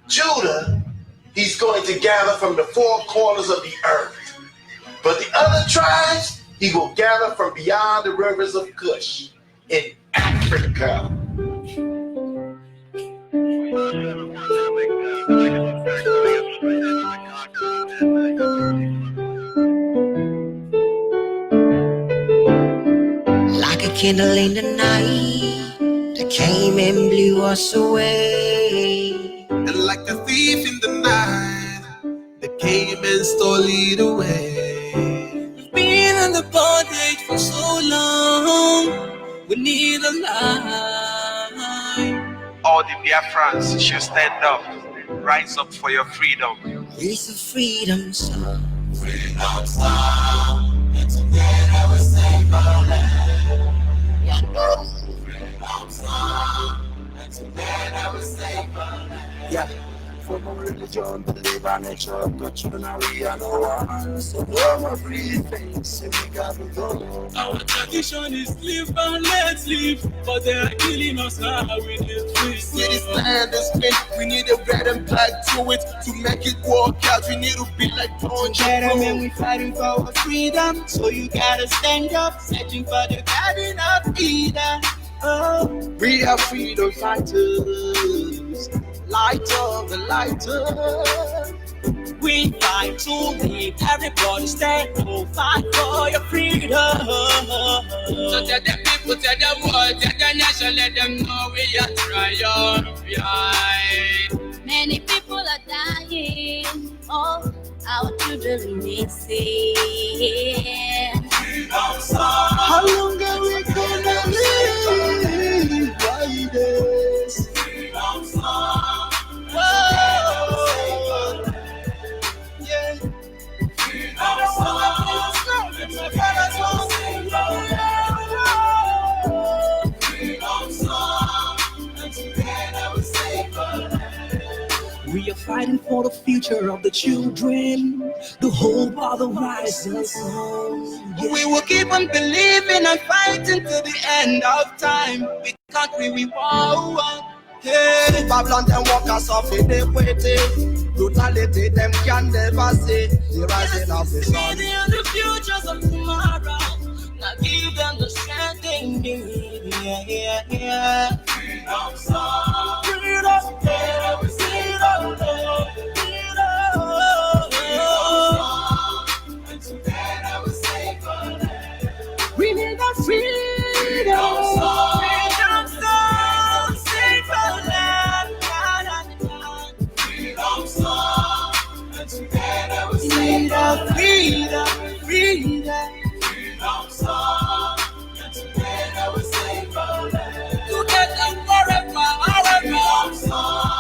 Judah, he's going to gather from the four corners of the earth. But the other tribes, he will gather from beyond the rivers of Cush in Africa. Like a candle in the night that came and blew us away. And like a thief in the night that came and stole it away. We've been in the bondage for so long, we need a light. All the Biafrans should stand up, rise up for your freedom. It's a freedom song. Freedom song, and together we save our land. Freedom song, and together we save our land. Yeah. From our religion, believe our nature, but you know we are no one. So no more free things, we gotta go. Our tradition is live and let's live, but they are killing us now with the twist. See this land is split, we need a red and black to it. To make it work out, we need to be like Punch. Gentlemen, we fighting for our freedom, so you gotta stand up, searching for the garden of Eden. Oh, we are freedom fighters, lighter the lighter. we fight to live, everybody stand up, fight for your freedom. So tell the people, tell the world, tell the nation, let them know we are trying. Many people are dying, all our children missing. Freedom song. How long are we gonna live like this? Freedom song. Whoa. Yeah. Freedom song. Freedom song. And together we save our land. We are fighting for the future of the children, the hope of the rising sun. Yeah. We will keep on believing and fighting to the end of time. We country we want. Hey, Babylon them walk us off in the waiting. Brutality them can never see the rising of the sun. See the futures of tomorrow. Now give them the strength they need. Yeah. Freedom song. Freedom. Yeah, we see it all. And together we save our land. We need a freedom song. Freedom song. Save our land. Freedom song. And together we save our land. Freedom. Freedom song. And together we save our land. Together forever. Freedom song.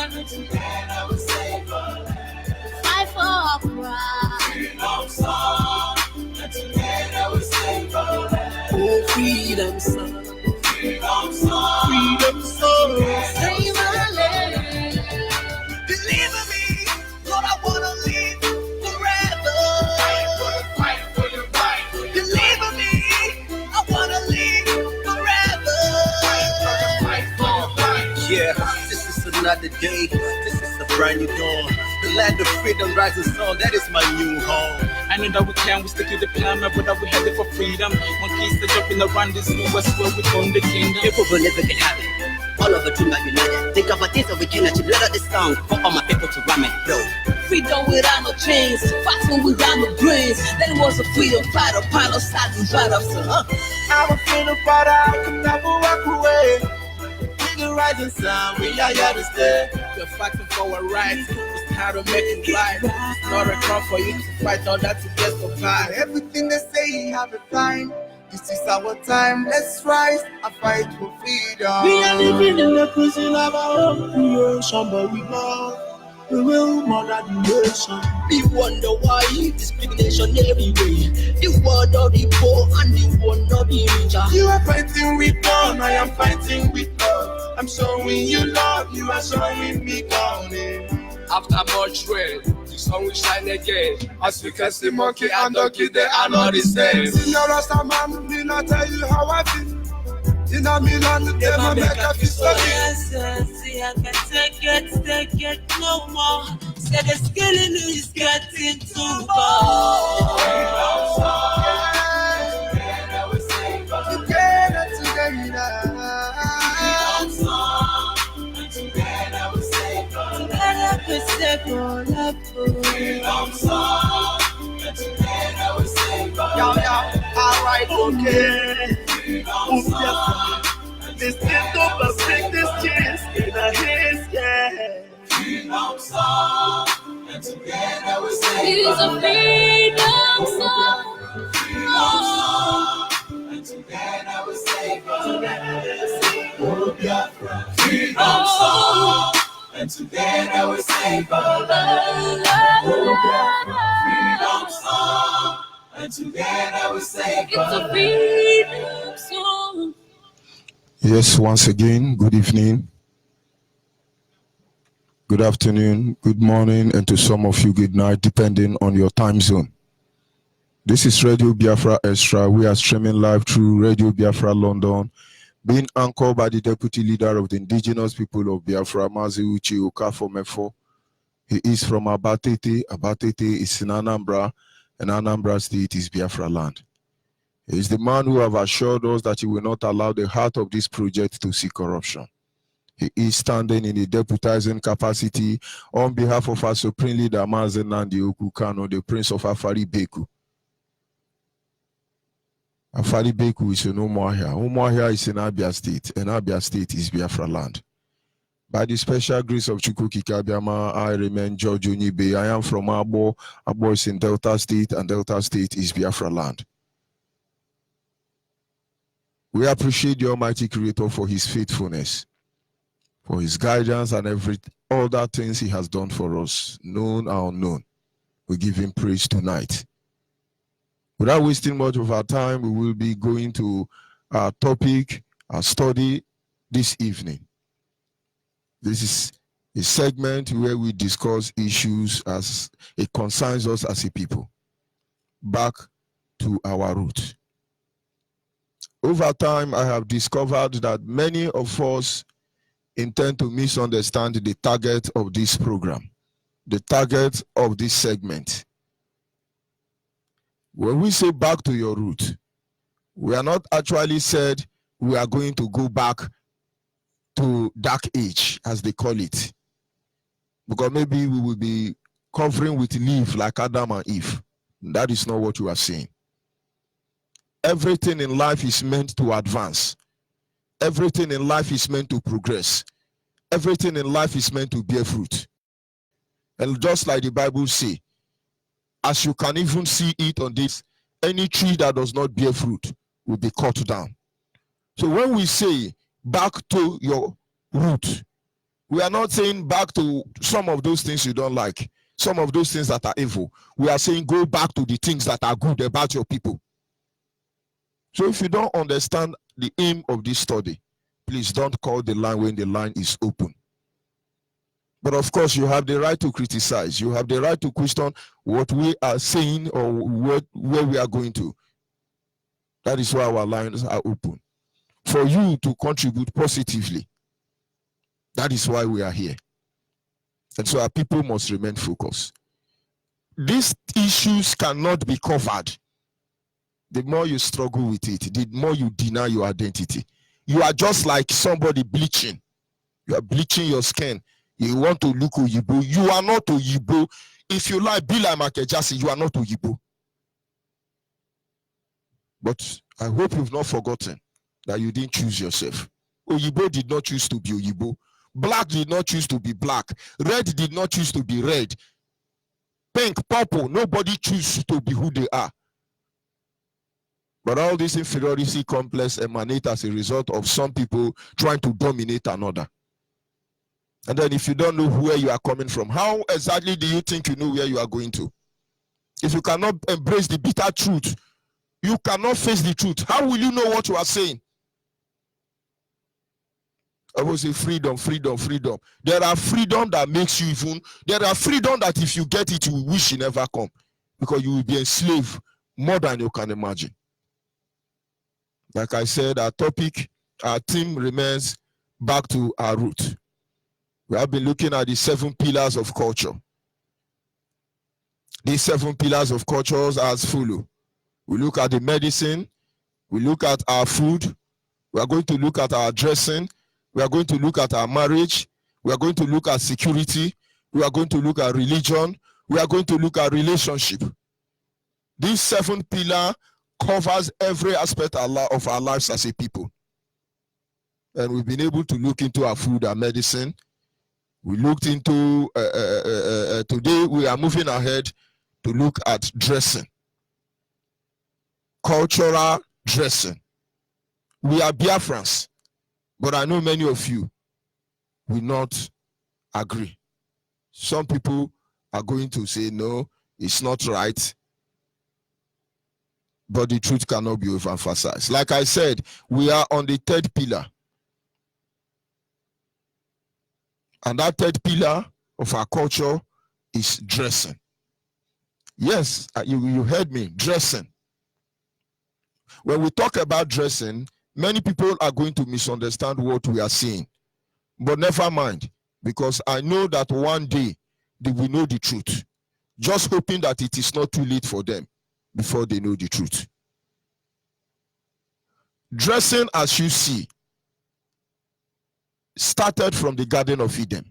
And together we save our land. Fight for our pride. Freedom song. And together we save our land. Oh, freedom song. Freedom song. Freedom song. Save our land. Believe in me, Lord, I wanna live forever. Fight for your right. Believe in me, I wanna live forever. Fight for your right. Yeah, this is another day. This is a brand new dawn. The land of freedom rising sun. That is my new home. I know that we can, we stick to the plan, my brother, we headed for freedom. Monkeys, they're jumping around this new west where we own the kingdom. People will never get happy. All of the dream are united. Think of a taste of eternity. Let out this song for all my people to rhyme it. Yo. Freedom without no chains, fighting without no brains. That was a freedom fighter, pilot, starting right up, so I'm a freedom fighter, I can never walk away. We the rising sun, we are here to stay. we're fighting for our rights. It's time to make it right. It's not a crime for you to fight all that to get survive. Everything they say, have a time. This is our time, let's rise and fight for freedom. We are living in the prison of our own creation, but we love. We will murder the nation. We wonder why discrimination everywhere. The word of the poor and the one of the richer. You are fighting with God, I am fighting with love. I'm showing you love, you are showing me God. After much rain, the sun will shine again. As we can see, monkey and donkey, they are not the same. See, no Rasta man, me not tell you how I feel. In a Milan, them a make a fist of it. See, I can take it no more. Say the skilling is getting too far. Together. Together we save all love. Alright, okay. This is the biggest chance in our hands, yeah. Freedom song, and together we sing. It's a freedom song. And together we sing. Oh, Biafra. Freedom song, and together we sing. Oh, Biafra. Freedom song, and together we sing. It's a freedom song. Yes, once again, good evening, good afternoon, good morning, and to some of you, good night, depending on your time zone. This is Radio Biafra Extra. We are streaming live through Radio Biafra London, being anchored by the Deputy Leader of the Indigenous People of Biafra, Mazi Uche Okafo-Mefo. He is from Abatete. Abatete is in Anambra, and Anambra State is Biafra land. He is the man who have assured us that he will not allow the heart of this project to see corruption. He is standing in the deputizing capacity on behalf of our Supreme Leader, Mazi Nnamdi Okukano, the Prince of Afari Beku. Afari Beku is in Umuahia. Umuahia is in Abia State, and Abia State is Biafra land. By the special grace of Chukwu Kikabiama, I remain George Onyibe. I am from Abo. Abo is in Delta State, and Delta State is Biafra land. We appreciate the Almighty Creator for his faithfulness, for his guidance and every other things he has done for us, known or unknown. We give him praise tonight. Without wasting much of our time, we will be going to our topic, our study this evening. This is a segment where we discuss issues as it concerns us as a people. Back to our roots. Over time, I have discovered that many of us intend to misunderstand the target of this program, the target of this segment. When we say back to your root, we are not actually said we are going to go back to dark age, as they call it, because maybe we will be covering with leaf like Adam and Eve. That is not what you are saying. Everything in life is meant to advance. Everything in life is meant to progress. Everything in life is meant to bear fruit. And just like the Bible says, as you can even see it on this, any tree that does not bear fruit will be cut down. So when we say back to your root, we are not saying back to some of those things you don't like, some of those things that are evil. We are saying go back to the things that are good about your people. So if you don't understand the aim of this study, please don't call the line when the line is open. But of course, you have the right to criticize. You have the right to question what we are saying or where we are going to. That is why our lines are open. For you to contribute positively. That is why we are here. And so our people must remain focused. These issues cannot be covered. The more you struggle with it, the more you deny your identity. You are just like somebody bleaching. You are bleaching your skin. You want to look Onyibe. You are not Onyibe. If you like, be like Makejasi, you are not Onyibe. But I hope you've not forgotten that you didn't choose yourself. Onyibe did not choose to be Onyibe. Black did not choose to be black. Red did not choose to be red. Pink, purple, nobody chooses to be who they are. But all this inferiority complex emanates as a result of some people trying to dominate another. And then if you don't know where you are coming from, how exactly do you think you know where you are going to? If you cannot embrace the bitter truth, you cannot face the truth. How will you know what you are saying? I will say freedom, freedom, freedom. There are freedom that makes you even, there are freedom that if you get it, you wish it never come. Because you will be enslaved more than you can imagine. Like I said, our topic our theme remains back to our root. We have been looking at the 7 pillars of culture. These 7 pillars of culture are as follow. We look at the medicine, we look at our food, we are going to look at our dressing, we are going to look at our marriage, we are going to look at security, we are going to look at religion, we are going to look at relationship. This 7 pillar covers every aspect of our lives as a people. And we've been able to look into our food, our medicine. We looked into, today we are moving ahead to look at dressing. Cultural dressing. We are Biafrans, but I know many of you will not agree. Some people are going to say, no, it's not right. But the truth cannot be overemphasized. Like I said, we are on the 3rd pillar. And that 3rd pillar of our culture is dressing. Yes, you heard me, dressing. When we talk about dressing, many people are going to misunderstand what we are saying. But never mind, because I know that one day they will know the truth. Just hoping that it is not too late for them before they know the truth. Dressing, as you see, started from the Garden of Eden,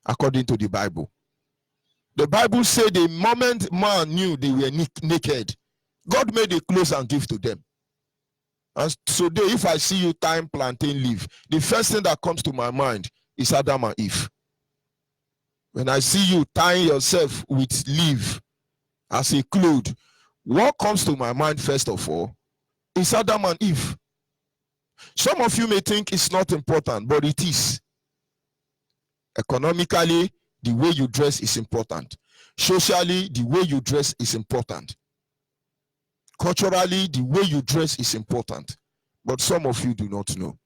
according to the Bible. The Bible said the moment man knew they were naked, God made a clothes and gave to them. And so today, if I see you tying plantain leaf, the first thing that comes to my mind is Adam and Eve. When I see you tying yourself with leaf as a cloth, what comes to my mind first of all is Adam and Eve. Some of you may think it's not important, but it is. Economically, the way you dress is important. Socially, the way you dress is important. Culturally, the way you dress is important. But some of you do not know.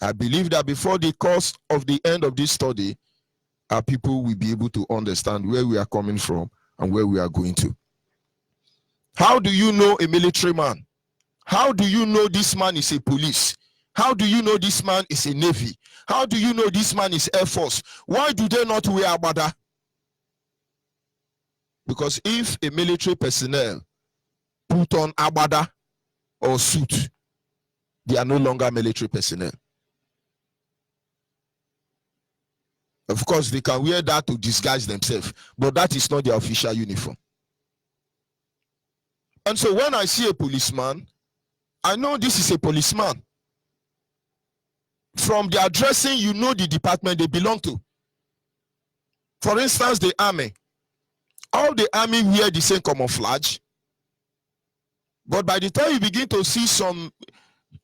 I believe that before the course of the end of this study, our people will be able to understand where we are coming from and where we are going to. How do you know a military man? How do you know this man is a police? How do you know this man is a navy? How do you know this man is Air Force? Why do they not wear agbada? Because if a military personnel put on agbada or suit, they are no longer military personnel. Of course, they can wear that to disguise themselves, but that is not their official uniform. And so when I see a policeman, I know this is a policeman. From their dressing, you know the department they belong to. For instance, the army. All the army wear the same camouflage. But by the time you begin to see some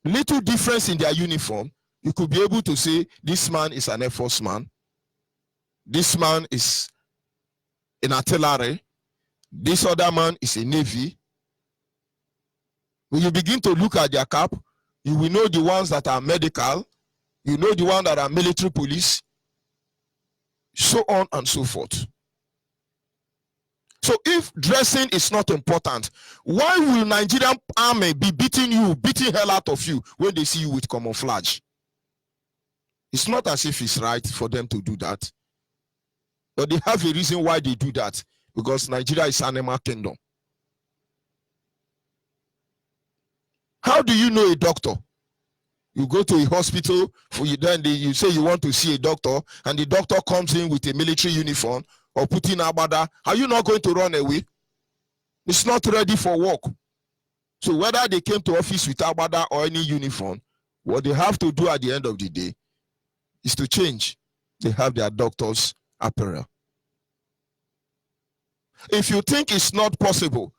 little difference in their uniform, you could be able to say, this man is an Air Force man. This man is an artillery. This other man is a navy. When you begin to look at their cap, you will know the ones that are medical, you know the ones that are military police, so on and so forth. So if dressing is not important, why will Nigerian army be beating hell out of you when they see you with camouflage? It's not as if it's right for them to do that. But they have a reason why they do that, because Nigeria is an animal kingdom. How do you know a doctor? You go to a hospital, you say you want to see a doctor, and the doctor comes in with a military uniform or putting agbada. Are you not going to run away? It's not ready for work. So whether they came to office with agbada or any uniform, what they have to do at the end of the day is to change. They have their doctor's apparel. If you think it's not possible,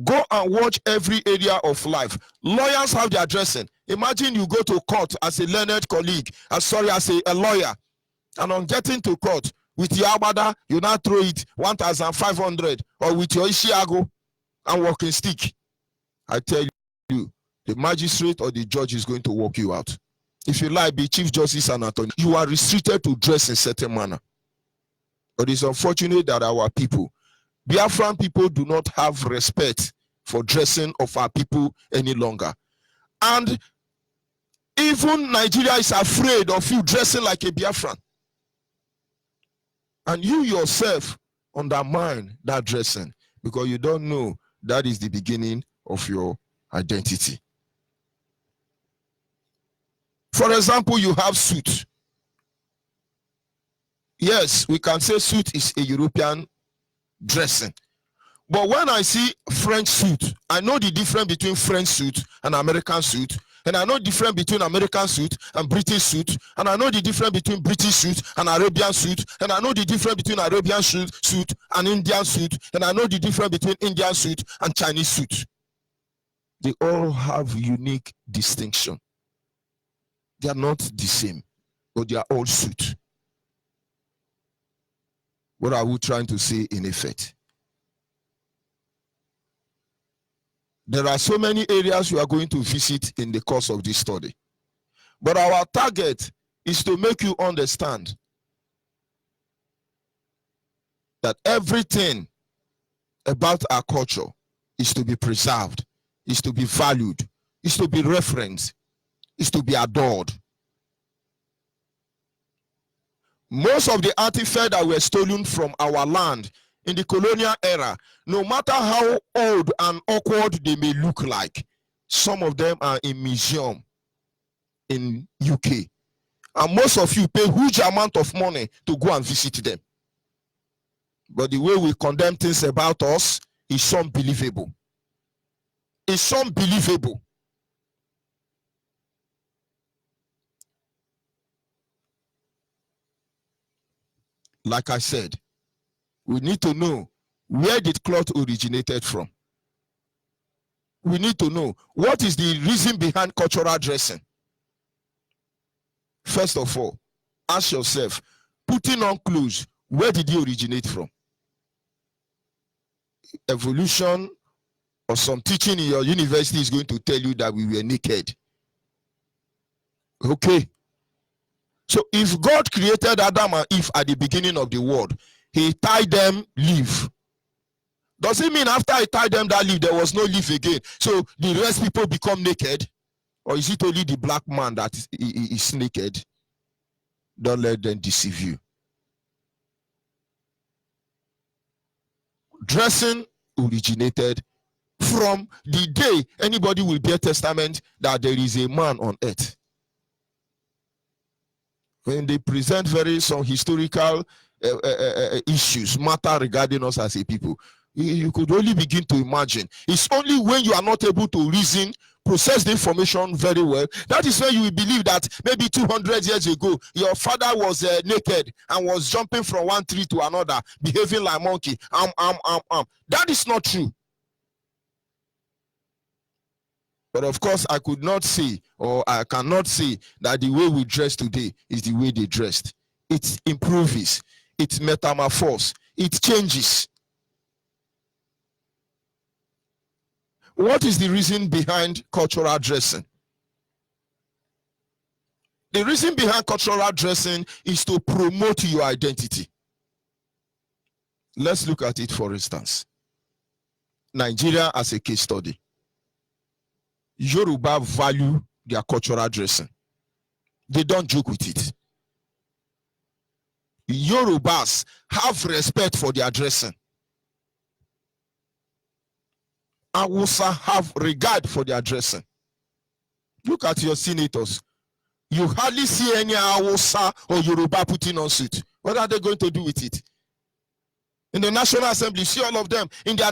go and watch every area of life. Lawyers have their dressing. Imagine you go to court as a learned colleague, as a lawyer, and on getting to court with your agbada, you now throw it 1,500, or with your ishiago and walking stick. I tell you, the magistrate or the judge is going to walk you out. If you like, be chief justice and attorney, you are restricted to dress in a certain manner. But it's unfortunate that our people, Biafran people, do not have respect for dressing of our people any longer. And Even Nigeria is afraid of you dressing like a Biafran. And you yourself undermine that dressing because you don't know that is the beginning of your identity. For example, you have suit. Yes, we can say suit is a European dressing. But when I see French suit, I know the difference between French suit and American suit. And I know the difference between American suit and British suit. And I know the difference between British suit and Arabian suit. And I know the difference between Arabian suit and Indian suit. And I know the difference between Indian suit and Chinese suit. They all have unique distinction. They are not the same, but they are all suit. What are we trying to say in effect? There are so many areas we are going to visit in the course of this study. But our target is to make you understand that everything about our culture is to be preserved, is to be valued, is to be referenced, is to be adored. Most of the artifacts that were stolen from our land in the colonial era, no matter how old and awkward they may look like, some of them are in museum in UK. And most of you pay huge amount of money to go and visit them. But the way we condemn things about us is unbelievable. It's unbelievable. Like I said, we need to know where did cloth originated from. We need to know what is the reason behind cultural dressing. First of all, ask yourself, putting on clothes, where did it originate from? Evolution or some teaching in your university is going to tell you that we were naked. Okay. So if God created Adam and Eve at the beginning of the world, he tied them leaf. Does it mean after he tied them that leaf, there was no leaf again? So the rest people become naked? Or is it only the black man that is naked? Don't let them deceive you. Dressing originated from the day anybody will bear testament that there is a man on earth. When they present some historical issues, matter regarding us as a people, you could only begin to imagine. It's only when you are not able to reason, process the information very well, that is when you will believe that maybe 200 years ago, your father was naked and was jumping from one tree to another, behaving like a monkey. That is not true. But of course, I could not say, or I cannot say that the way we dress today is the way they dressed. It improves, it metamorphoses, it changes. What is the reason behind cultural dressing? The reason behind cultural dressing is to promote your identity. Let's look at it, for instance. Nigeria as a case study. Yoruba value their cultural dressing. They don't joke with it. Yorubas have respect for their dressing. Hausa have regard for their dressing. Look at your senators. You hardly see any Hausa or Yoruba putting on suit. What are they going to do with it? In the National Assembly, see all of them in their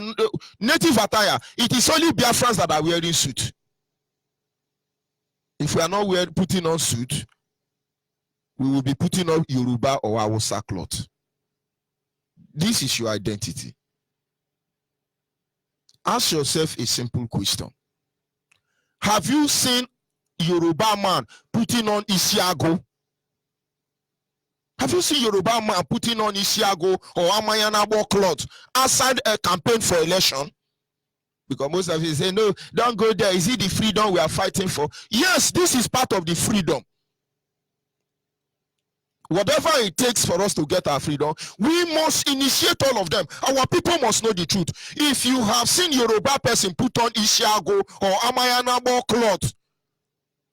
native attire. It is only Biafrans that are wearing suit. If we are not putting on suit, we will be putting on Yoruba or Hausa cloth. This is your identity. Ask yourself a simple question. Have you seen Yoruba man putting on Isiago? Have you seen Yoruba man putting on Isiago or Amayanabo cloth outside a campaign for election? Because most of you say, no, don't go there. Is it the freedom we are fighting for? Yes, this is part of the freedom. Whatever it takes for us to get our freedom, we must initiate all of them. Our people must know the truth. If you have seen Yoruba person put on Isiago or Amayanabo cloth,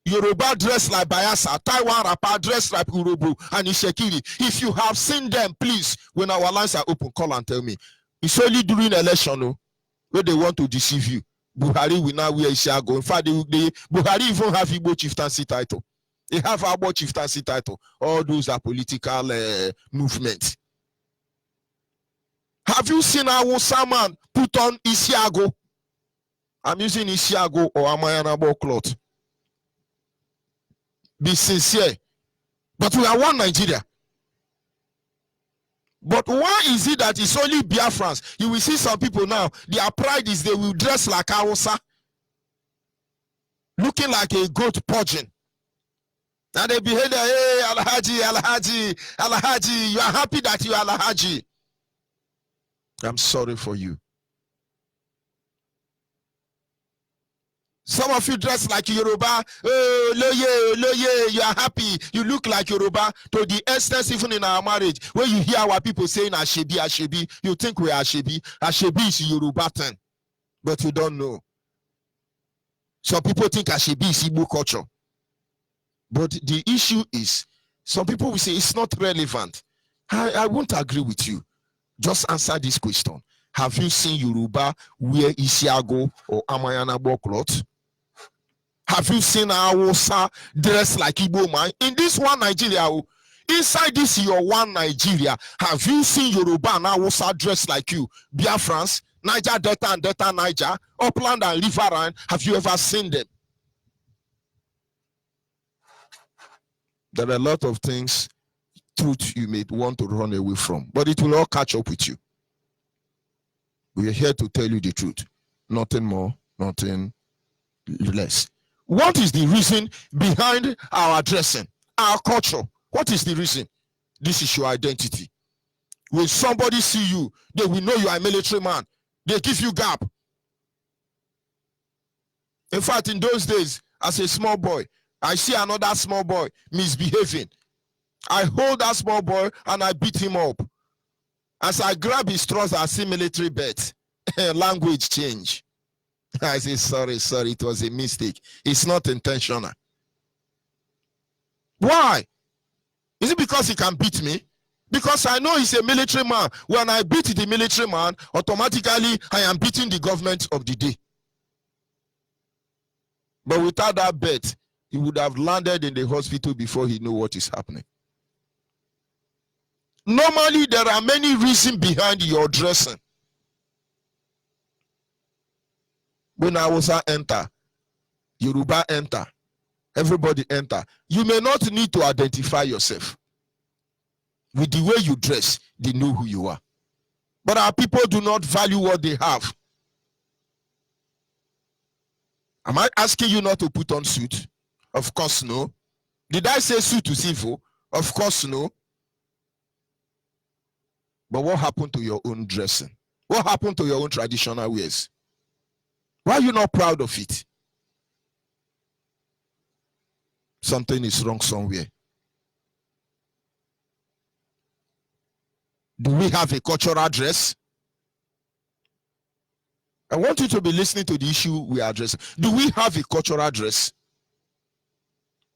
Yoruba dress like Bayasa, Taiwan rapper dress like Urobo and Ishekiri. If you have seen them, please, when our lines are open, call and tell me. It's only during election, no, where they want to deceive you. Buhari will now wear Isiago. In fact, Buhari even have Igbo chieftaincy title. They have Igbo chieftaincy title. All those are political movements. Have you seen our Saman put on Isiago? I'm using Isiago or Amayanabo cloth. Be sincere. But we are one Nigeria. But why is it that it's only Biafrans? You will see some people now, their pride is they will dress like Hausa, looking like a goat purging. And they behave there, hey, Alhaji, Alhaji, Alhaji, you are happy that you are Alhaji. I'm sorry for you. Some of you dress like Yoruba. Oh, loye, you are happy. You look like Yoruba. To the extent, even in our marriage, when you hear our people saying Ashebi, Ashebi, you think we are Ashebi. Ashebi is Yoruba thing, but you don't know. Some people think Ashebi is Igbo culture. But the issue is, some people will say it's not relevant. I won't agree with you. Just answer this question. Have you seen Yoruba wear Isiago or Amayanabo cloth? Have you seen Hausa dress like Igbo man? In this one Nigeria, inside this your one Nigeria, have you seen Yoruba and Hausa dress like you? Biafrans, Niger Delta and Delta Niger, Upland and Riverine, have you ever seen them? There are a lot of things, truth you may want to run away from, but it will all catch up with you. We are here to tell you the truth. Nothing more, nothing less. What is the reason behind our dressing, our culture? What is the reason? This is your identity. When somebody see you, they will know you are a military man. They give you gap. In fact, in those days, as a small boy, I see another small boy misbehaving. I hold that small boy and I beat him up. As I grab his trousers, I see military belt. Language change. I say, sorry, it was a mistake. It's not intentional. Why? Is it because he can beat me? Because I know he's a military man. When I beat the military man, automatically I am beating the government of the day. But without that bet, he would have landed in the hospital before he knew what is happening. Normally, there are many reasons behind your dressing. When Hausa enter, Yoruba enter, everybody enter. You may not need to identify yourself. With the way you dress, they know who you are. But our people do not value what they have. Am I asking you not to put on suit? Of course, no. Did I say suit is evil? Of course, no. But what happened to your own dressing? What happened to your own traditional wears? Why are you not proud of it? Something is wrong somewhere. Do we have a cultural dress? I want you to be listening to the issue we are addressing. Do we have a cultural dress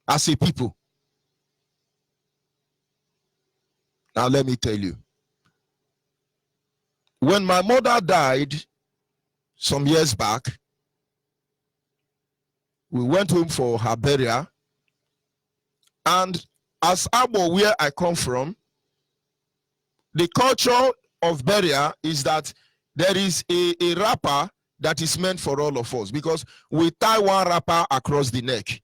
as a people? Now let me tell you. When my mother died some years back, we went home for her burial. And as Abo, where I come from, the culture of burial is that there is a wrapper that is meant for all of us, because we tie one wrapper across the neck.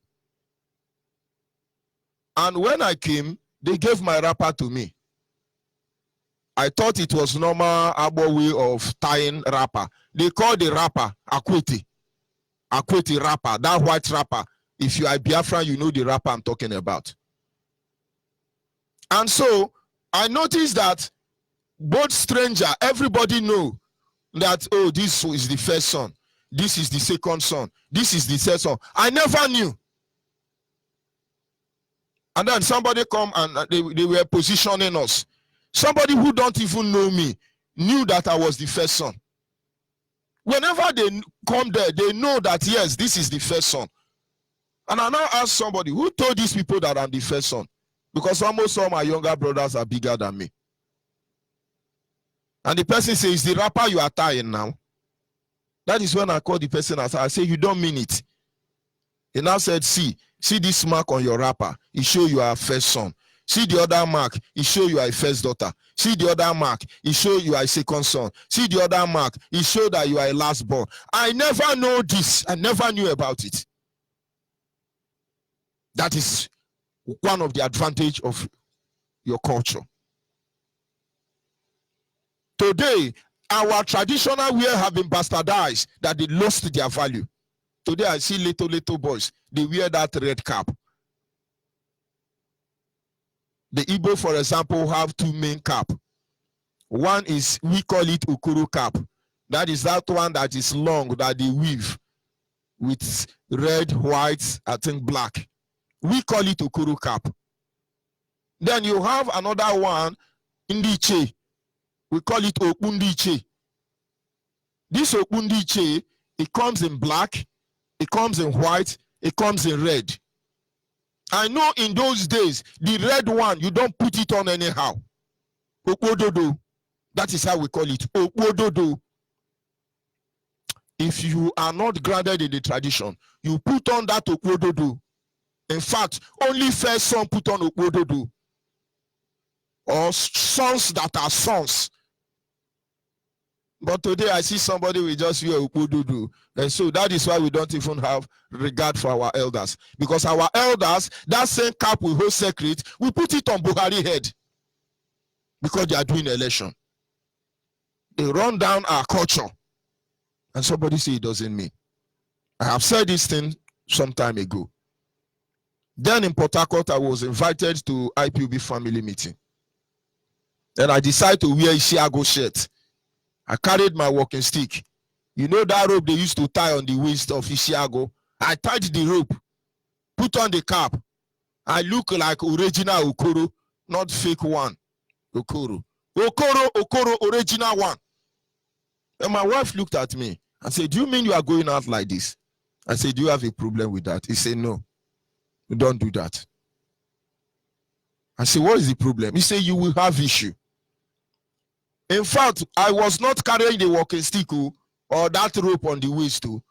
And when I came, they gave my wrapper to me. I thought it was normal Abo way of tying wrapper. They call the wrapper akwete. Akwete wrapper, that white wrapper. If you are Biafra, you know the wrapper I'm talking about. And so I noticed that both stranger, everybody know that, oh, this is the first son, this is the second son, this is the third son. I never knew. And then somebody come and they were positioning us. Somebody who don't even know me knew that I was the first son. Whenever they come there, they know that, yes, this is the first son. And I now ask somebody, who told these people that I'm the first son? Because almost all my younger brothers are bigger than me. And the person says, the rapper you are tying now. That is when I call the person and I say, you don't mean it. He now said, see this mark on your wrapper. It shows you are first son. See the other mark. It shows you are a first daughter. See the other mark. It shows you are a second son. See the other mark. It shows that you are a last born. I never know this. I never knew about it. That is one of the advantage of your culture. Today, our traditional wear have been bastardized, that they lost their value. Today, I see little boys. They wear that red cap. The Igbo, for example, have two main cap. One is, we call it Ukuru cap. That is that one that is long, that they weave with red, white, I think black. We call it Ukuru cap. Then you have another one, Indiche. We call it Okundiche. This Okundiche, it comes in black, it comes in white, it comes in red. I know in those days, the red one, you don't put it on anyhow. Okwododo. That is how we call it. Okwododo. If you are not grounded in the tradition, you put on that Okwododo. In fact, only first son put on Okwododo. Or sons that are sons. But today I see somebody will just wear Okwododo. And so that is why we don't even have regard for our elders. Because our elders, that same cap we hold sacred, we put it on Buhari head. Because they are doing election. They run down our culture. And somebody say it doesn't mean. I have said this thing some time ago. Then in Port Harcourt, I was invited to IPOB family meeting. Then I decided to wear a Isiago shirt. I carried my walking stick. You know that rope they used to tie on the waist of Isiago? I tied the rope, put on the cap. I look like original Okoro, not fake one. Okoro, original one. And my wife looked at me and said, do you mean you are going out like this? I said, do you have a problem with that? He said, no, you don't do that. I said, what is the problem? He said, you will have issue. In fact, I was not carrying the walking stick or that rope on the waist too.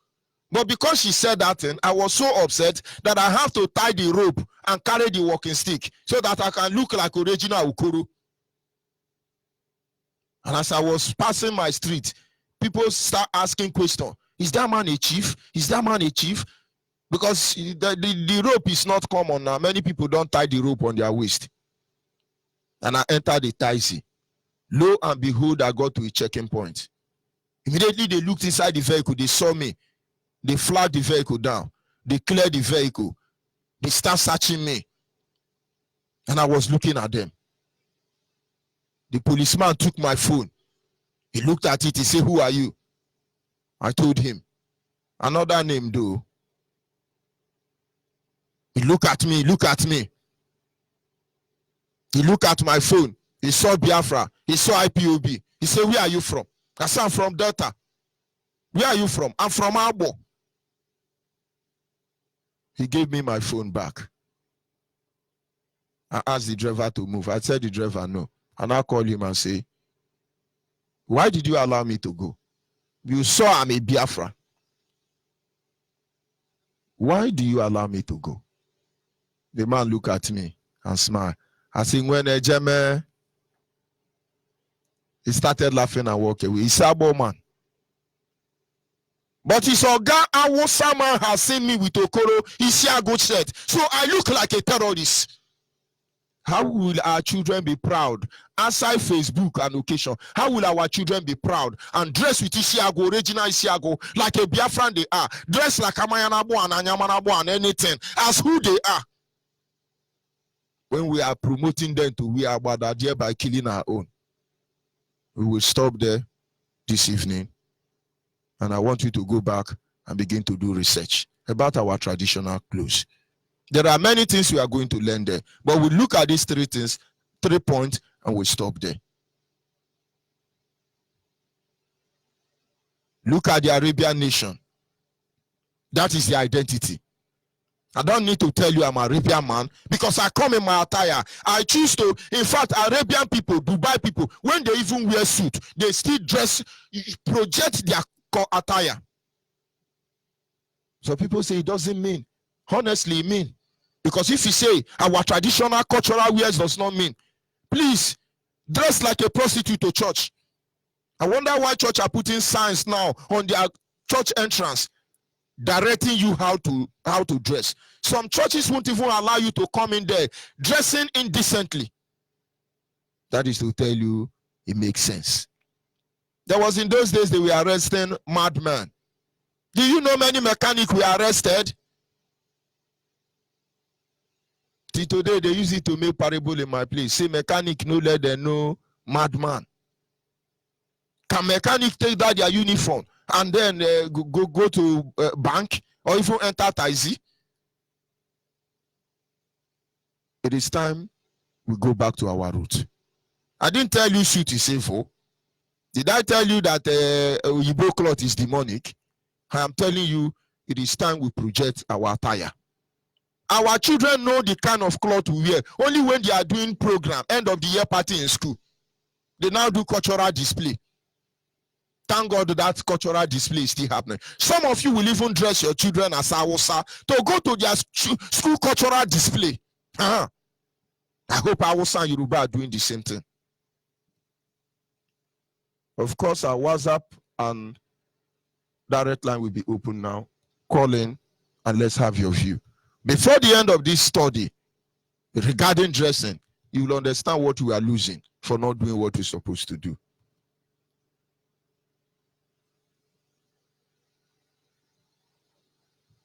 But because she said that thing, I was so upset that I have to tie the rope and carry the walking stick so that I can look like original Ukuru. And as I was passing my street, people start asking questions. Is that man a chief? Is that man a chief? Because the rope is not common now. Many people don't tie the rope on their waist. And I entered the taxi. Lo and behold, I got to a checking point. Immediately they looked inside the vehicle. They saw me. They flagged the vehicle down. They cleared the vehicle. They start searching me. And I was looking at them. The policeman took my phone. He looked at it. He said, who are you? I told him. Another name though. He looked at me. Look at me. He looked at my phone. He saw Biafra. He saw IPOB. He said, where are you from? I said, I'm from Delta. Where are you from? I'm from Abo. He gave me my phone back. I asked the driver to move. I said the driver no. And I called him and say, why did you allow me to go? You saw I'm a Biafra. Why do you allow me to go? The man looked at me and smiled. I said, when Ejeme, he started laughing and walked away. He's a bad man. But his Oga Awosa man has seen me with Okoro. He's a good shirt. So I look like a terrorist. How will our children be proud outside Facebook and occasion? How will our children be proud and dress with Isiago, original Isiago, like a Biafran they are, dress like Amayanabo and Anyamanabo and anything, as who they are? When we are promoting them to we are Badadia by killing our own. We will stop there this evening. And I want you to go back and begin to do research about our traditional clothes. There are many things we are going to learn there. But we look at these 3 things, 3 points, and we stop there. Look at the Arabian nation. That is the identity. I don't need to tell you I'm an Arabian man because I come in my attire. I choose to, in fact, Arabian people, Dubai people, when they even wear suit, they still dress, project their attire. So people say it doesn't mean. Honestly, it mean. Because if you say our traditional cultural wears does not mean, please dress like a prostitute to church. I wonder why church are putting signs now on their church entrance directing you how to dress. Some churches won't even allow you to come in there dressing indecently. That is to tell you it makes sense. There was in those days they were arresting madmen. Do you know many mechanics were arrested? Till today they use it to make parable in my place. Say mechanic no let them know madman. Can mechanic take that their uniform and then go to bank or even enter taxi? It is time we go back to our root. I didn't tell you suit is sinful. Did I tell you that Onyibe cloth is demonic? I am telling you it is time we project our attire. Our children know the kind of cloth we wear only when they are doing program, end of the year party in school. They now do cultural display. Thank God that cultural display is still happening. Some of you will even dress your children as Hausa to go to their school cultural display. I hope Hausa and Yoruba are doing the same thing. Of course, our WhatsApp and direct line will be open now. Call in and let's have your view. Before the end of this study regarding dressing, you will understand what we are losing for not doing what we're supposed to do.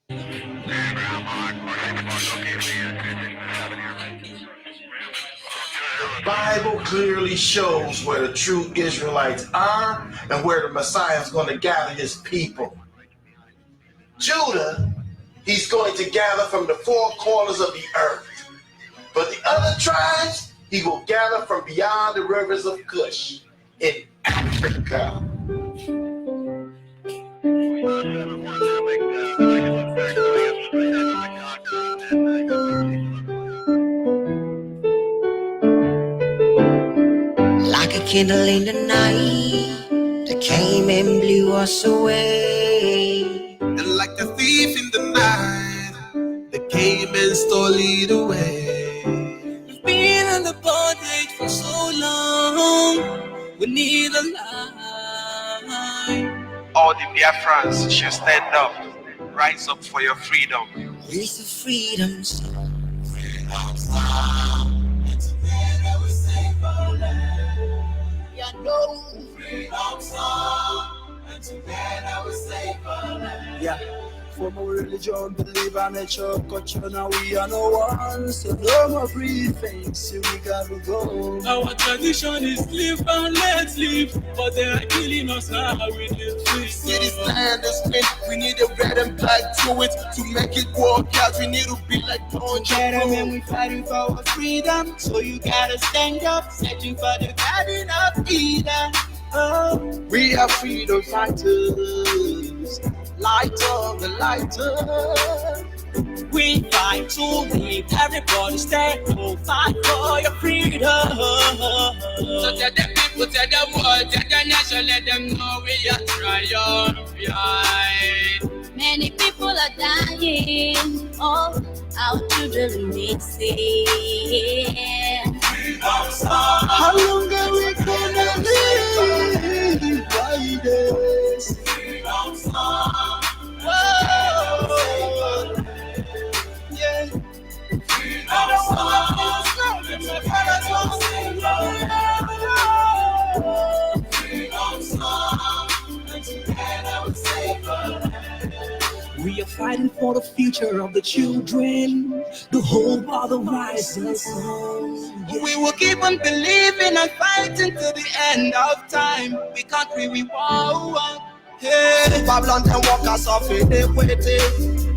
The Bible clearly shows where the true Israelites are and where the Messiah is going to gather his people. Judah, he's going to gather from the four corners of the earth. But the other tribes, he will gather from beyond the rivers of Cush in Africa. Like a candle in the night that came and blew us away. And like a thief in the night, they came and stole it away. We've been in the bondage for so long. We need a light. All the Biafrans should stand up, rise up for your freedom. It's the freedom song. Yeah. From our religion, believe in nature, culture, now we are no one. So no more free things, so we gotta go. Our tradition is live and let's live, but they are killing us now. We live free. See this land is split, we need a red and black to it to make it work out. We need to be like Punch and Man, we fighting for our freedom, so you gotta stand up, searching for the garden of Eden. Oh, we are freedom fighters, light up the lighter. we fight to live, everybody stand up, fight for your freedom. So tell the people, tell the world, tell the nation, let them know we are triumphant. Many people are dying, all our children missing. How long are we gonna live like this? Yeah. I don't want to lose We are fighting for the future of the children, the hope of the rising sun. We will keep on believing and fighting to the end of time. We can't really walk. Hey, Babylon them walk us off in iniquity.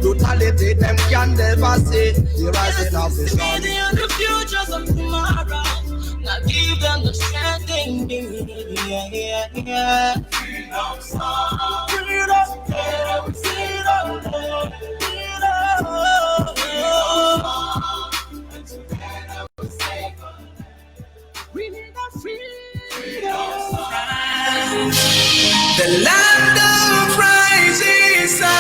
Brutality them can never see. The rising of the sun. The futures of tomorrow. Now give them the strength they need. Freedom song. Freedom. Freedom. Freedom. The land of rising sun.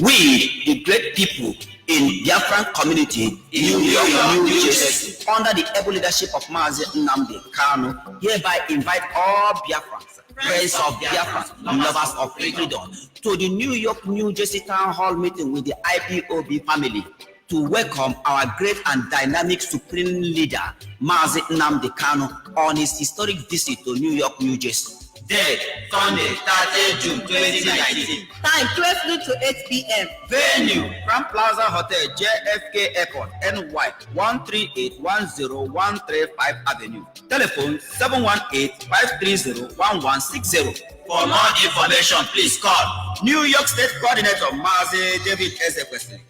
We, the great people in Biafran community in New York, New Jersey, under the able leadership of Mazi Nnamdi Kanu, hereby invite all Biafrans, friends of Biafra, lovers of freedom, to the New York, New Jersey Town Hall meeting with the IPOB family to welcome our great and dynamic supreme leader, Mazi Nnamdi Kanu, on his historic visit to New York, New Jersey. Date, Sunday, 30 June 2019. Time, 12 noon to 8 p.m. Venue, Grand Plaza Hotel, JFK Airport, NY, 13810-135 Avenue. Telephone, 718-530-1160. For more information, please call New York State Coordinator, Mazi David Ezekwesili,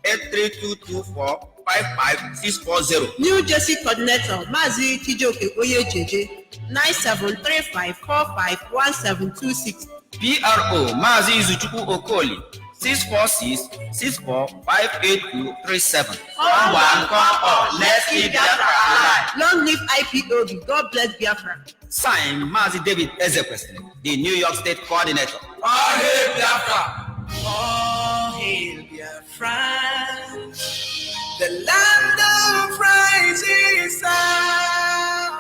83224-55640. New Jersey Coordinator, Mazi Tijoke Oyejeje, 9735451726. PRO, Mazi Zuchuku Okoli, 646-64-58237. One call, let's keep Biafra alive. Long live IPOB, God bless Biafra. Signed, Mazi David Ezekwesili, the New York State Coordinator. All hail Biafra! All hail Biafra! The land of rising sun.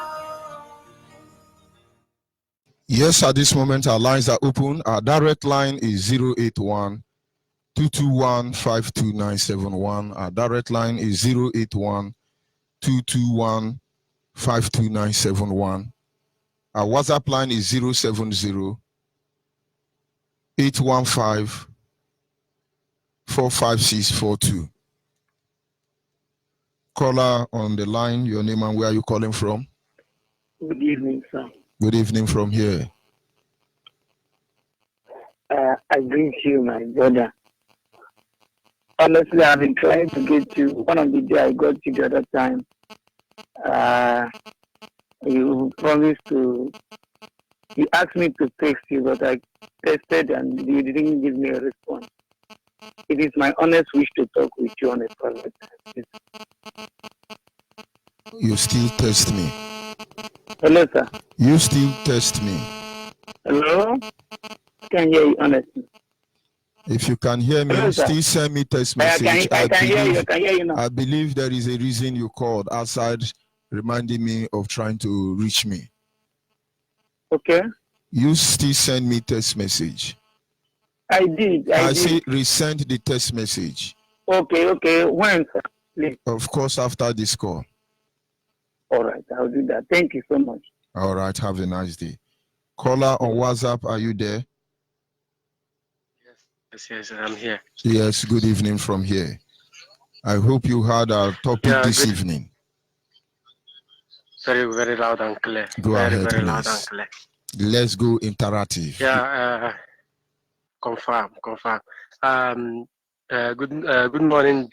Yes, at this moment, our lines are open. Our direct line is 081-221-52971. Our direct line is 081-221-52971. Our WhatsApp line is 070-815-45642. Caller on the line, your name and where are you calling from? Good evening, sir. Good evening from here. I greet you, my brother. Honestly, I've been trying to get you. One of the days I got you the other time. You promised to. You asked me to text you, but I texted and you didn't give me a response. It is my honest wish to talk with you on a private time. You still test me. Hello, sir. You still test me. Hello? I can hear you honestly. If you can hear me, hello, still send me text message. I can hear you. I can hear you now. I believe there is a reason you called outside reminding me of trying to reach me. Okay. You still send me text message. I did. I did. say resend the text message. Okay. When, sir? Please. Of course, after this call. All right, I'll do that. Thank you so much. All right, have a nice day. Caller on WhatsApp, are you there? Yes, I'm here. Yes, good evening from here. I hope you heard our topic this evening. Very, very loud and clear. Go ahead, very please. Loud and clear. Let's go interactive. Yeah, confirm. Good morning,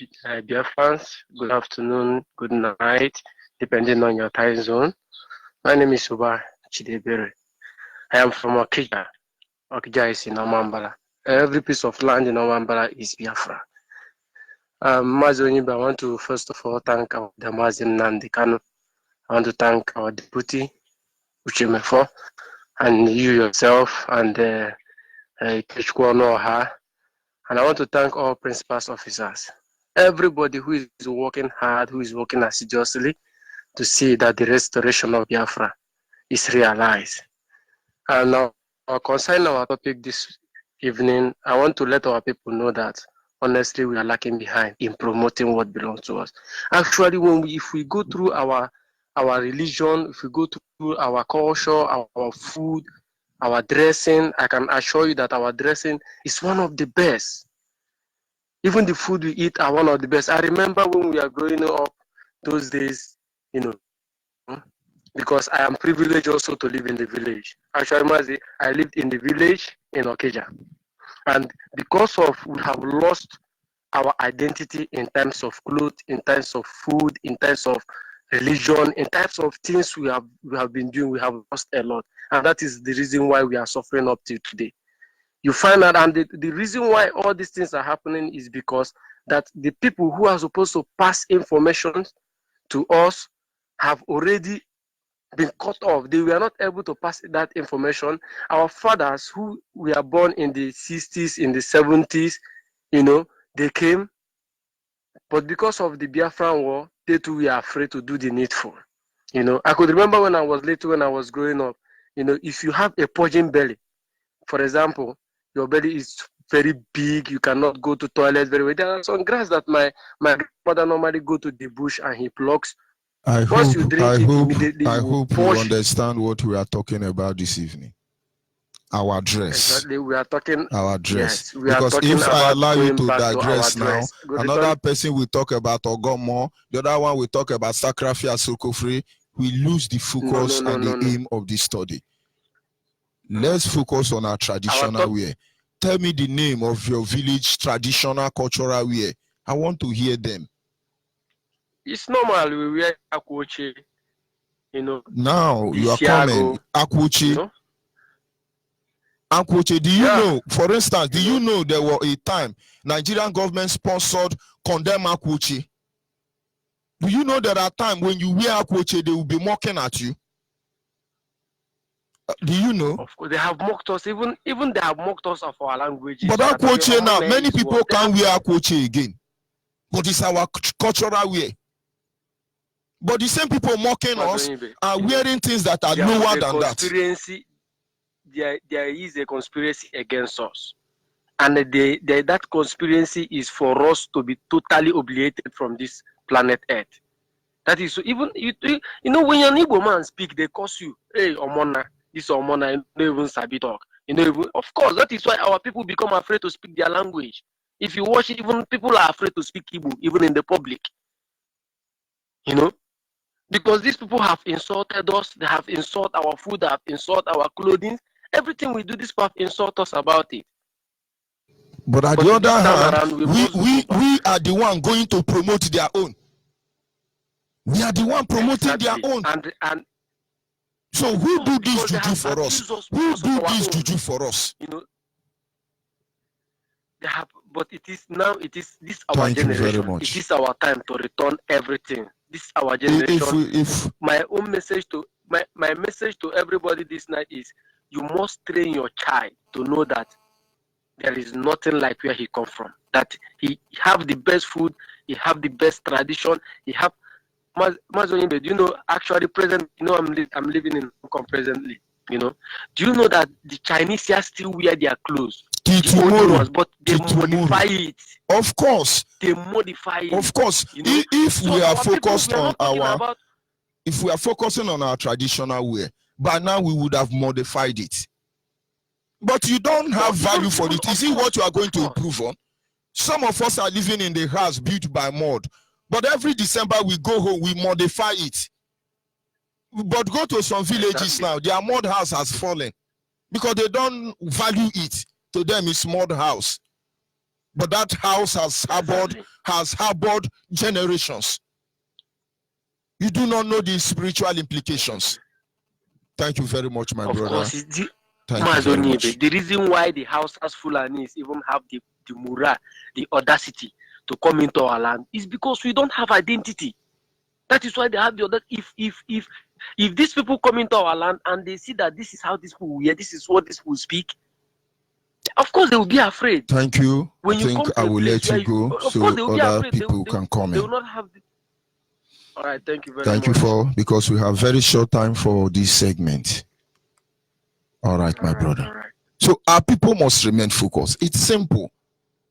dear fans. Good afternoon, good night, depending on your time zone. My name is Suba Chidebere. I am from Okija. Okija is in Omambala. Every piece of land in Omambala is Biafra. Mazi Onyibe, I want to first of all thank our Mazi Nnamdi Kanu. I want to thank our deputy, Uchimefo, and you yourself, and Keshkwonoha. And I want to thank all principals officers. Everybody who is working hard, who is working assiduously to see that the restoration of Biafra is realized. And now, concerning our topic this evening, I want to let our people know that honestly we are lacking behind in promoting what belongs to us. Actually, if we go through our religion, if we go through our culture, our food, our dressing, I can assure you that our dressing is one of the best. Even the food we eat are one of the best. I remember when we are growing up those days, because I am privileged also to live in the village. Actually, I lived in the village in Okija. And because of we have lost our identity in terms of clothes, in terms of food, in terms of religion, in terms of things we have been doing, we have lost a lot. And that is the reason why we are suffering up till today. You find out, and the reason why all these things are happening is because that the people who are supposed to pass information to us have already been cut off. They were not able to pass that information. Our fathers who were born in the 60s, in the 70s, they came, but because of the Biafran war, they too were afraid to do the needful. I could remember when I was little, when I was growing up, if you have a purging belly, for example, your belly is very big, you cannot go to toilet very well. There are some grass that my grandmother normally go to the bush and he plucks. Once you drink it, immediately I you hope you understand what we are talking about this evening. Our dress. Exactly, we are talking our dress. Yes, we because are talking if I about allow you going to back to digress our now, dress. another person will talk about Ogomo, the other one will talk about sacrifice, Sokofri. We lose the focus and the aim of the study. Let's focus on our traditional wear. Tell me the name of your village traditional cultural wear. I want to hear them. It's normal, we wear akwoche, Now you are coming. Akwoche. Akwoche, do you know, for instance, do you know there was a time Nigerian government sponsored condemn Akwoche? Do you know there are times when you wear Akwoche, they will be mocking at you? Do you know? Of course, they have mocked us, even they have mocked us of our language. But Akwoche now, many people can't wear Akwoche again. But it's our cultural wear. But the same people mocking us are wearing things that are lower than that. There is a conspiracy against us. And that conspiracy is for us to be totally obliterated from this planet Earth. That is, so even, when an Igbo man speak, they curse you. Hey, Omona, this Omona, you don't even sabi talk. Of course, that is why our people become afraid to speak their language. If you watch it, even people are afraid to speak Igbo, even in the public. Because these people have insulted us, they have insulted our food, they have insulted our clothing. Everything we do, these people have insulted us about it. But at the other hand, we are the one going to promote their own. We are the one promoting their own. And so who do this juju for us? Who do this juju for us? They have, but it is our generation. It is our time to return everything. This is our generation. My message to everybody this night is, you must train your child to know that there is nothing like where he come from. That he have the best food, he have the best tradition, he have. Onyibe, do you know, actually present, I'm living in Hong Kong presently, do you know that the Chinese here still wear their clothes? But they modify it. Of course. They modify it. Of course. If we are focused on if we are focusing on our traditional wear, by now we would have modified it. But you don't have value for it. Is it what you are going to improve on? Some of us are living in the house built by mud. But every December we go home, we modify it. But go to some villages now, their mud house has fallen because they don't value it. To them, it's mud house. But that house has harbored generations. You do not know the spiritual implications. Thank you very much, my brother. Of course, the reason why the Hausas Fulanis even have the mura, the audacity to come into our land is because we don't have identity. That is why they have the other. If these people come into our land and they see that this is how these people wear, this is what these people speak, of course they will be afraid. Thank you. I think I will let you go so other people can come in. They will not have the... All right, thank you very much. Thank you because we have very short time for this segment. All right, my brother. All right. So our people must remain focused. It's simple.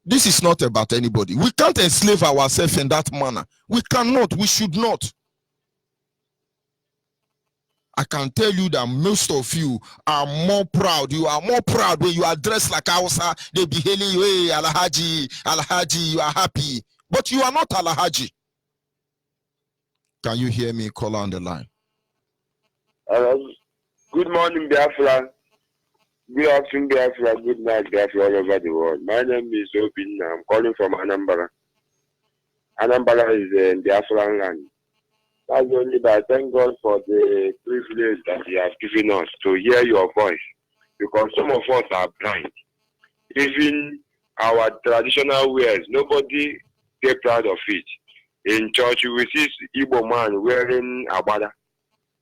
This is not about anybody. We can't enslave ourselves in that manner. We cannot. We should not. I can tell you that most of you are more proud. You are more proud when you are dressed like Hausa. They be hailing you, hey, Alhaji, Alhaji, you are happy. But you are not Alhaji. Can you hear me? Call on the line. Good morning, Biafra. Good afternoon, Biafra. Good night, Biafra, all over the world. My name is Obin. I'm calling from Anambra. Anambra is in Biafran land. That's only by thank God for the privilege that He has given us to hear your voice. Because some of us are blind. Even our traditional wears, nobody get proud of it. In church, you will see Igbo man wearing abada,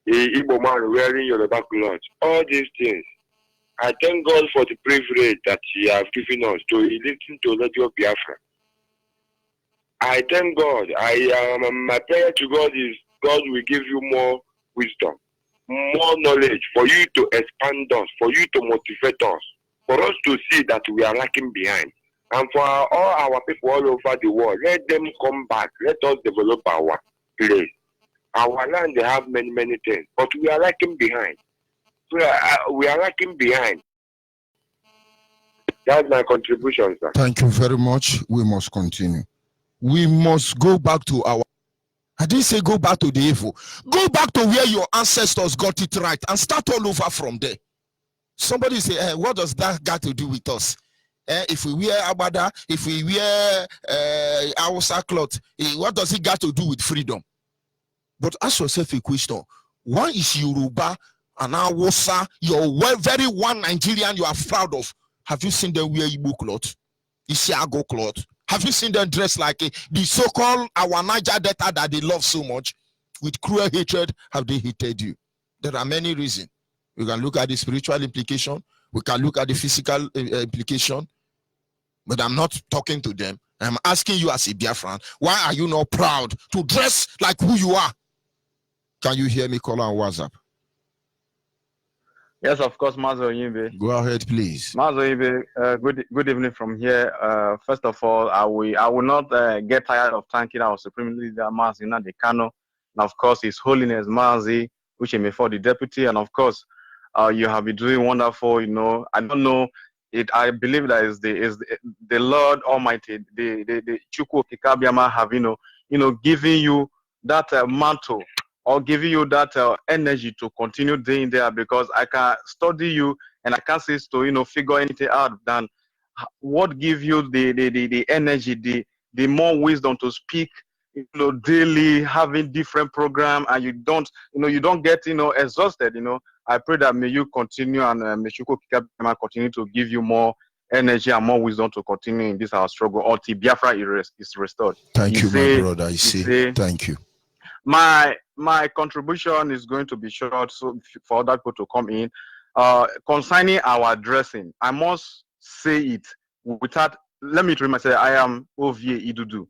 Igbo man wearing Yoruba clothes. All these things. I thank God for the privilege that He has given us to listen to Radio Biafra. I thank God. My prayer to God is God will give you more wisdom, more knowledge for you to expand us, for you to motivate us, for us to see that we are lacking behind. And for all our people all over the world, let them come back. Let us develop our place. Our land, they have many, many things, but we are lacking behind. We are lacking behind. That's my contribution, sir. Thank you very much. We must continue. We must go back to our... I didn't say go back to the evil. Go back to where your ancestors got it right and start all over from there. Somebody say, what does that got to do with us? If we wear abada, if we wear Hausa cloth, what does it got to do with freedom? But ask yourself a question. Why is Yoruba and Hausa, your very one Nigerian you are proud of? Have you seen them wear Igbo cloth? Isiago cloth? Have you seen them dress like the so-called our Niger Delta that they love so much? With cruel hatred, have they hated you? There are many reasons. We can look at the spiritual implication. We can look at the physical implication. But I'm not talking to them. I'm asking you as a Biafran, why are you not proud to dress like who you are? Can you hear me? Call on WhatsApp. Yes, of course, Mazo Onyibe. Go ahead, please. Mazo Onyibe, good evening from here. First of all, I will not get tired of thanking our Supreme Leader, Mazi Nnamdi Kanu, and of course, His Holiness Mazi Uchemefo, the Deputy, and of course, you have been doing wonderful. You know, I don't know it. I believe that is the Lord Almighty, the Chukwu Kikabiama have giving you that mantle, or giving you that energy to continue doing there, because I can study you and I can't say to figure anything out than what gives you the energy, the more wisdom to speak daily, having different program, and you don't get exhausted. I pray that may you continue, and may Chukwu Kikabiyama continue to give you more energy and more wisdom to continue in this our struggle until Biafra is restored. Thank you, my brother. I see. Thank you. My contribution is going to be short, so for other people to come in. Concerning our dressing, I must say it without. Let me introduce myself. I am Ovie Idudu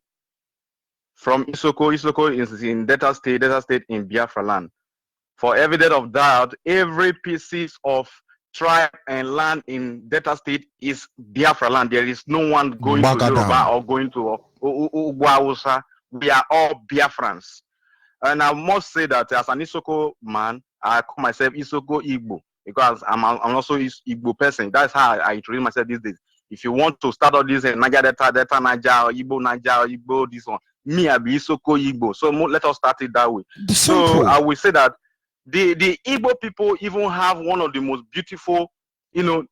from Isoko. Isoko is in Delta State in Biafra land. For evidence of that, every piece of tribe and land in Delta State is Biafra land. There is no one going to Yoruba or going to Ugwausa. We are all Biafrans. And I must say that as an Isoko man, I call myself Isoko Igbo, because I'm also Igbo person. That's how I introduce myself these days. If you want to start all this Niger Delta Niger, or Igbo, this one, me, I be Isoko Igbo. So let us start it that way. So I will say that the Igbo people even have one of the most beautiful,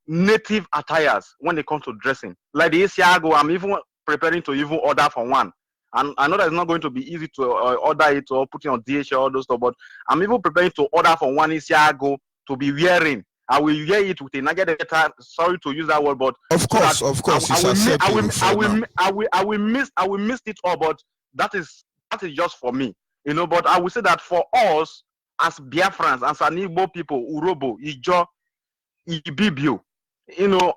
native attires when it comes to dressing. Like the Isiago, I'm even preparing to even order for one. And I know that it's not going to be easy to order it or put it on DHL, all those stuff, but I'm even preparing to order for one Isiago to be wearing. I will wear it with a nugget. Sorry to use that word, but of course, I will miss it all, but that is just for me, But I will say that for us as Biafrans, as an Igbo people, Urobo, Ijo, Ibibio,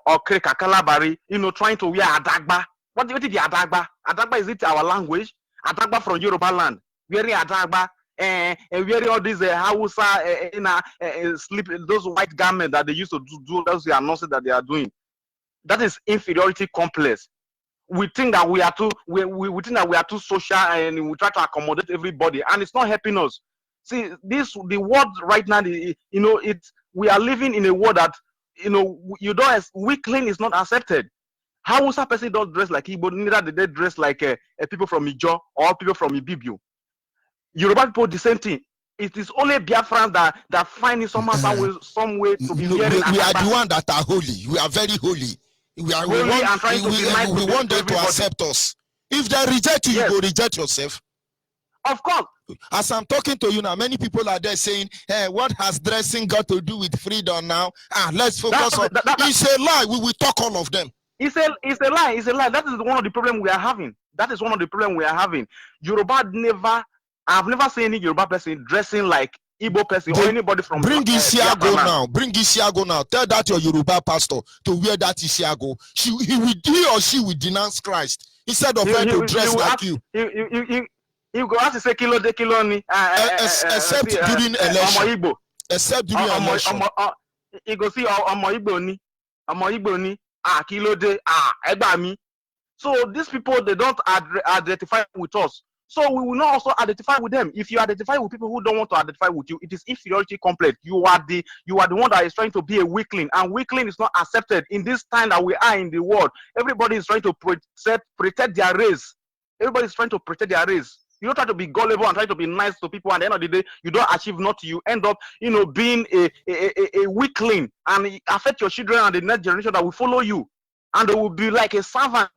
Okreka, Kalabari, trying to wear Adagba. What is the Adagba? Adagba, is it our language? Adagba from Yoruba land. Wearing Adagba and wearing all these Hausa sleep, those white garments that they used to do, those announcing that they are doing. That is inferiority complex. We think that we are too social, and we try to accommodate everybody, and it's not helping us. See, the world right now, we are living in a world that weakling is not accepted. Hausa person don't dress like Igbo, neither do they dress like people from Ijo or people from Ibibio. Yoruba people, the same thing. It is only Biafrans that find it some way to be wearing. We are the ones that are holy. We are very holy. We want them to accept us. If they reject you, you will reject yourself. Of course. As I'm talking to you now, many people are there saying, hey, what has dressing got to do with freedom now? Let's focus on... It's a lie. We will talk all of them. It's a lie. It's a lie. That is one of the problems we are having. That is one of the problems we are having. I've never seen any Yoruba person dressing like Igbo person or anybody from bring Isiago Biafra now. Bring Isiago now. Tell that your Yoruba pastor to wear that Isiago. He or she will denounce Christ instead of her to dress like you. He go ask to say kilo de kilo ni. Except during election. Except during election. He go see Omo Igbo ni. Omo Igbo ni. Kilo de egba mi. So these people, they don't identify with us. So we will not also identify with them. If you identify with people who don't want to identify with you, it is inferiority complex. You are the one that is trying to be a weakling, and weakling is not accepted in this time that we are in the world. Everybody is trying to protect their race. Everybody is trying to protect their race. You don't try to be gullible and try to be nice to people, and at the end of the day, you don't achieve nothing. You end up, being a weakling, and it affect your children and the next generation that will follow you, and they will be like a servant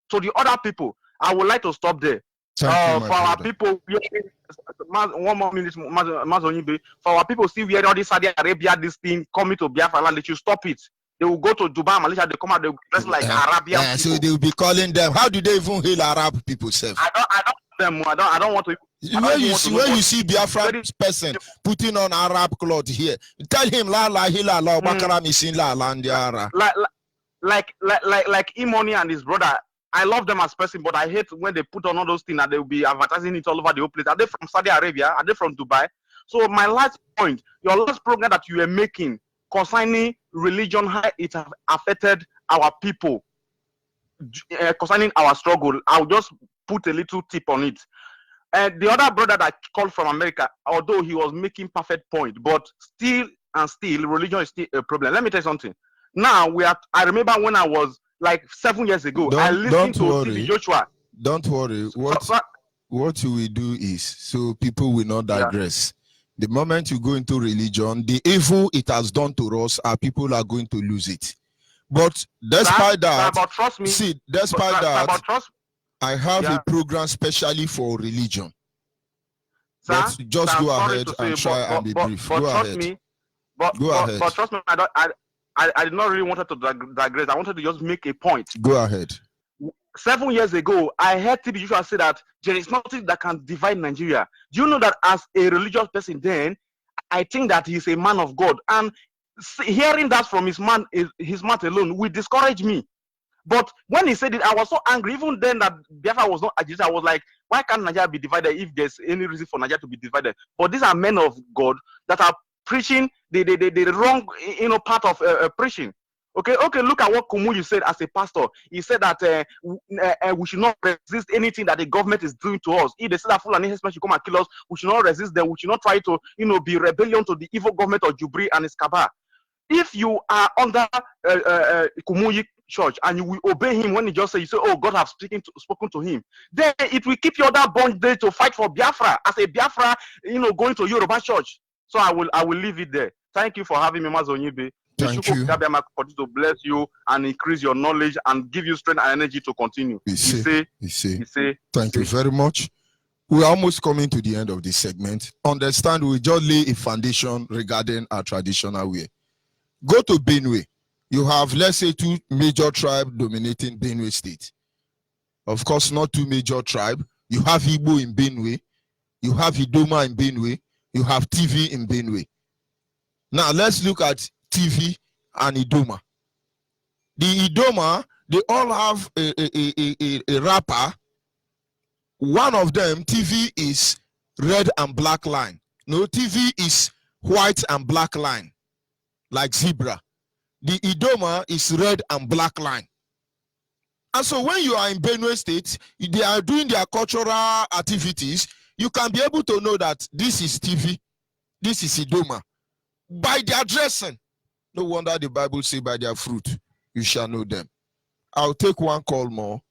to the other people. I would like to stop there. For our people, 1 more minute, Onyibe. For our people still wearing all this Saudi Arabia, this thing coming to Biafra land, they should stop it. They will go to Dubai, Malaysia, they come out, they dress like Arabian people. So they will be calling them. How do they even hail Arab people, self? I don't want to. When you see Biafra person putting on Arab clothes here, tell him la la hila la bakara misin la landiara. Like Imoni and his brother. I love them as person, but I hate when they put on all those things and they will be advertising it all over the whole place. Are they from Saudi Arabia? Are they from Dubai? So my last point, your last program that you are making concerning religion, how it has affected our people, concerning our struggle, I'll just put a little tip on it. The other brother that called from America, although he was making perfect point, but still, religion is still a problem. Let me tell you something. Now I remember when I was like 7 years ago, I listened to TV Joshua. Don't worry. What we will do is, so people will not digress. Yeah. The moment you go into religion, the evil it has done to us, our people are going to lose it. But despite that, trust me, I have a program specially for religion. But just go ahead and try and be brief. Go ahead. But trust me, I did not really wanted to digress. I wanted to just make a point. Go ahead. 7 years ago, I heard TB Joshua say that there is nothing that can divide Nigeria. Do you know that as a religious person then, I think that he's a man of God. And hearing that from his mouth alone will discourage me. But when he said it, I was so angry. Even then that Biafra was not agitated, I was like, why can't Nigeria be divided if there's any reason for Nigeria to be divided? But these are men of God that are preaching the wrong part of preaching. Okay, look at what Kumuyi said as a pastor. He said that we should not resist anything that the government is doing to us. If they say that Fulani herdsmen should come and kill us, we should not resist them. We should not try to be rebellion to the evil government of Jubri and his cabal. If you are under Kumuyi church and you will obey him when he just say, you say, oh, God have spoken to him, then it will keep you on that bondage to fight for Biafra as a Biafra, going to Yoruba church. So I will leave it there. Thank you for having me, Onyibe. Thank you. Continue to bless you and increase your knowledge and give you strength and energy to continue. Thank you very much. We're almost coming to the end of this segment. Understand, we just lay a foundation regarding our traditional way. Go to Benue. You have, let's say, 2 major tribes dominating Benue State. Of course, not 2 major tribes. You have Igbo in Benue. You have Idoma in Benue. You have TV in Benue. Now, let's look at TV and Idoma. The Idoma, they all have a rapper. One of them, TV, is red and black line. No, TV is white and black line, like zebra. The Idoma is red and black line. And so when you are in Benue State, they are doing their cultural activities, you can be able to know that this is TV, this is Idoma. By their dressing. No wonder the Bible says by their fruit, you shall know them. I'll take one call more,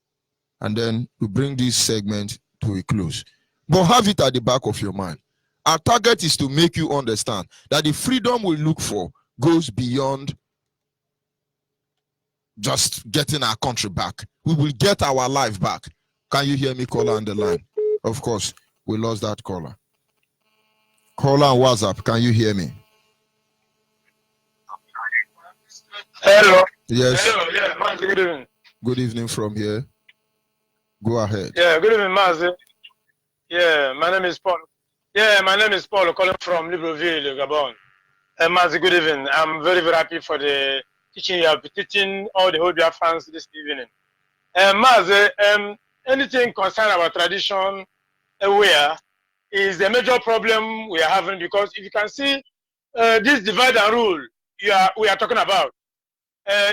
and then we bring this segment to a close. But have it at the back of your mind. Our target is to make you understand that the freedom we look for goes beyond just getting our country back. We will get our life back. Can you hear me, caller on the line? Of course, we lost that caller. Caller on WhatsApp, can you hear me? Hello. Yes. Hello, yeah, man, good evening. Good evening from here. Go ahead. Yeah, good evening, Mazi. Yeah, my name is Paul. Yeah, my name is Paul, calling from Libreville, Gabon. Mazi, good evening. I'm very, very happy for the teaching you have been teaching all the whole Biafrans this evening. Mazi, anything concerning our tradition where is the major problem we are having, because if you can see this divide and rule we are talking about,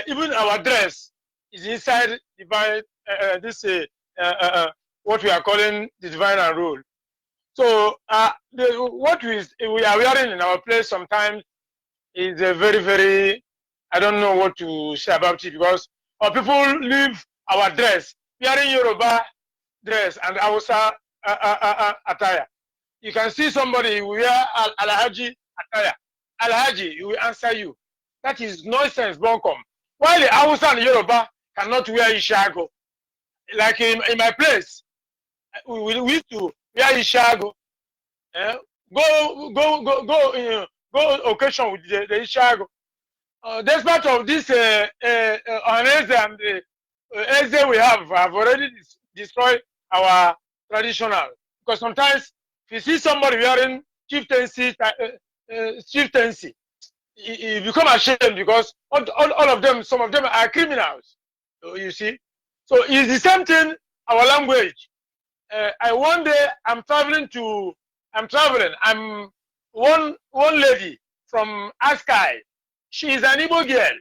even our dress is inside divide what we are calling the divide and rule. So what we are wearing in our place sometimes is a very, very, I don't know what to say about it, because our people leave our dress wearing Yoruba dress and Hausa attire. You can see somebody wear Alhaji attire. Alhaji, he will answer you. That is nonsense, Bonkom. While the Hausa and Yoruba cannot wear Ishago. Like in my place, we used to wear Ishago. Go occasion with the Ishago. Despite of this Onyibe and the Eze we have already destroyed our traditional. Because sometimes if you see somebody wearing chieftaincy, you become ashamed, because all of them, some of them are criminals. You see, so it's the same thing. Our language. One day I'm one lady from Askai. She is an Igbo girl.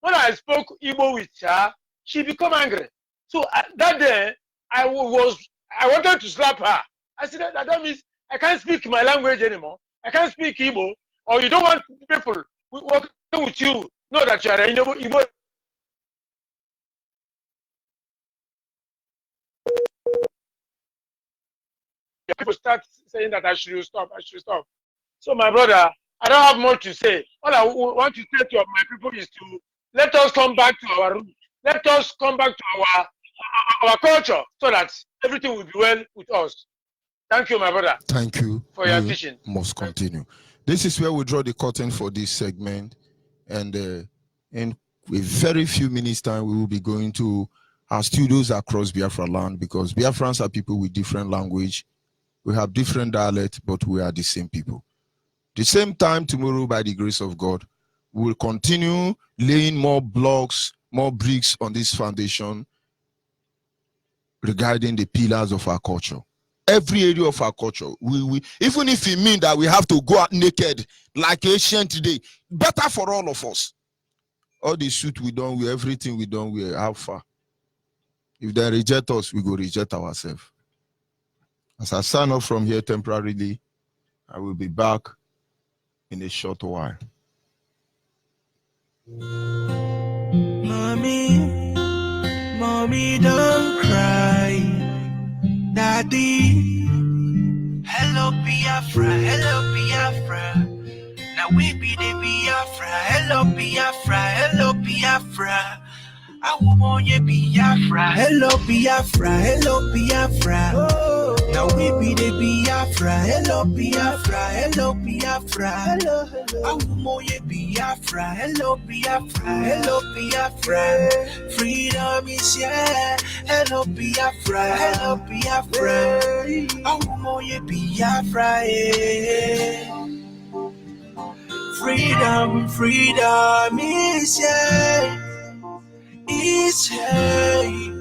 When I spoke Igbo with her, she became angry. So that day I wanted to slap her. I said that means I can't speak my language anymore. I can't speak Igbo, or you don't want people working with you know that you are an Igbo. People start saying that I should stop. So my brother, I don't have much to say. All I want to say to my people is to let us come back to our roots. Let us come back to our culture, so that everything will be well with us. Thank you, my brother. Thank you for your teaching. Must continue. This is where we draw the curtain for this segment, and in a very few minutes time we will be going to our studios across Biafra land, because Biafrans are people with different language. We have different dialects, but we are the same people. The same time tomorrow, by the grace of God, we will continue laying more blocks, more bricks on this foundation regarding the pillars of our culture. Every area of our culture, we even if it means that we have to go out naked like ancient today, better for all of us. All the suit we don't wear, everything we don't wear, how far? If they reject us, we go reject ourselves. As I sign off from here temporarily, I will be back in a short while. Mommy, don't cry. Daddy, hello Biafra. Now we be the Biafra. Hello Biafra. I want you Biafra. Hello Biafra. Now we be the Biafra. Hello Biafra. I want you Biafra. Hello Biafra. Freedom is here. Hello Biafra. I want you Biafra. Freedom is here. Is here.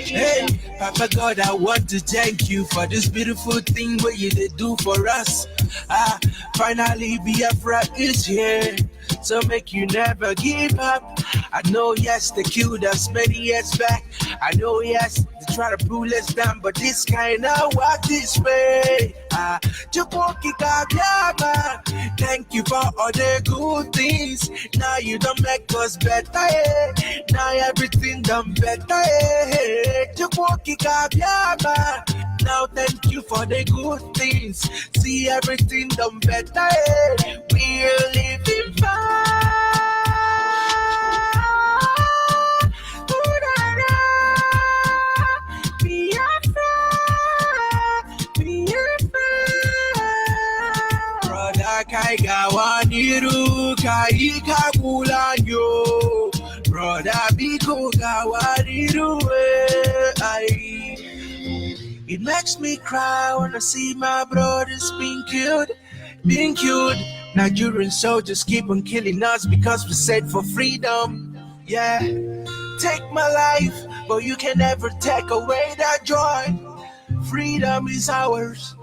Hey, Papa God, I want to thank you for this beautiful thing what you did do for us. Finally Biafra is here, so make you never give up. I know, yes, they killed us many years back. I know, yes, they try to pull us down, but this kind of walk this way. Thank you for all the good things. Now you don't make us better. Now everything done better. Now thank you for the good things. See everything done better. We're living fine. Wadiru kaika kulanyo, brother Biko Gawadiru. It makes me cry when I see my brothers being killed. Nigerian soldiers keep on killing us because we said for freedom. Yeah, take my life, but you can never take away that joy. Freedom is ours.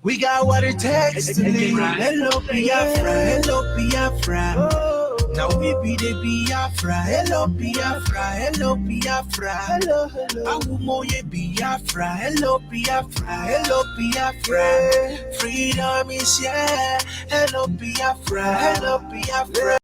We got what it takes to live. Hello Biafra, hello Biafra. Now we be the Biafra. Hello Biafra, hello Biafra. Hello, hello. Awumoye Biafra. Hello Biafra, hello Biafra. Freedom is yeah. Hello Biafra, hello Biafra.